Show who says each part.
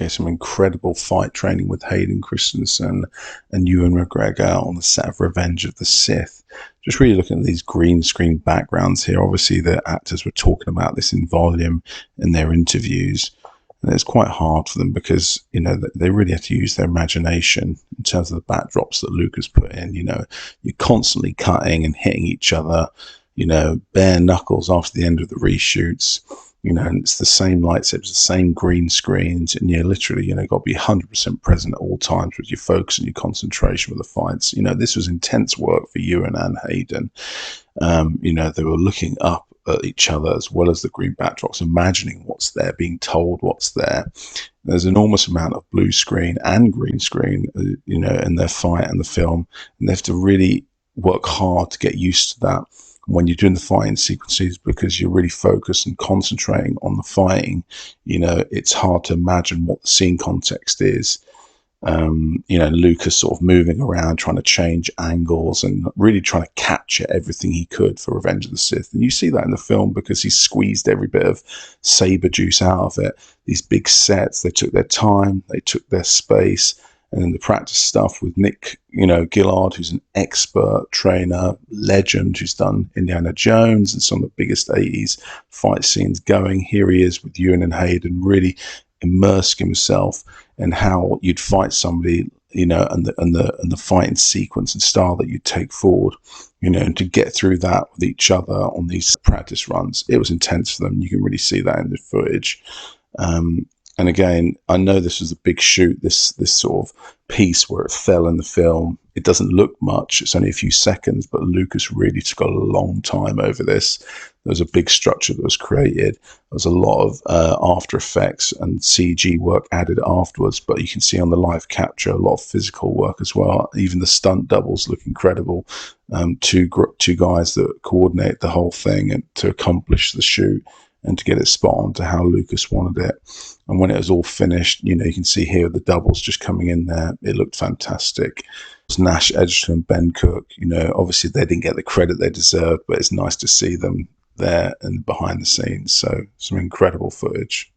Speaker 1: Okay, some incredible fight training with Hayden Christensen and Ewan McGregor on the set of Revenge of the Sith. Just really looking at these green screen backgrounds here. Obviously, the actors were talking about this in volume in their interviews. And it's quite hard for them because, you know, they really have to use their imagination in terms of the backdrops that Lucas put in. You know, you're constantly cutting and hitting each other, you know, bare knuckles after the end of the reshoots. You know, and it's the same lightsabers, the same green screens, and you're literally, you know, got to be 100% present at all times with your focus and your concentration with the fights. You know, this was intense work for Ewan and Hayden. You know, they were looking up at each other as well as the green backdrops, imagining what's there, being told what's there. There's an enormous amount of blue screen and green screen, you know, in their fight and the film, and they have to really work hard to get used to that when you're doing the fighting sequences, because you're really focused and concentrating on the fighting. You know, it's hard to imagine what the scene context is. You know, Lucas sort of moving around, trying to change angles and really trying to capture everything he could for Revenge of the Sith. And you see that in the film because he squeezed every bit of saber juice out of it. These big sets, they took their time, they took their space. And then the practice stuff with Nick, you know, Gillard, who's an expert trainer, legend, who's done Indiana Jones and some of the biggest 80s fight scenes going. Here he is with Ewan and Hayden, really immersing himself in how you'd fight somebody, you know, and the fighting sequence and style that you'd take forward, you know, and to get through that with each other on these practice runs. It was intense for them. You can really see that in the footage. And again, I know this was a big shoot, this sort of piece where it fell in the film. It doesn't look much. It's only a few seconds, but Lucas really took a long time over this. There was a big structure that was created. There was a lot of after effects and CG work added afterwards, but you can see on the live capture a lot of physical work as well. Even the stunt doubles look incredible. Two guys that coordinate the whole thing and to accomplish the shoot and to get it spot on to how Lucas wanted it. And when it was all finished, you know, you can see here the doubles just coming in there. It looked fantastic. It was Nash, Edgerton, Ben Cook. You know, obviously they didn't get the credit they deserved, but it's nice to see them there and behind the scenes. So some incredible footage.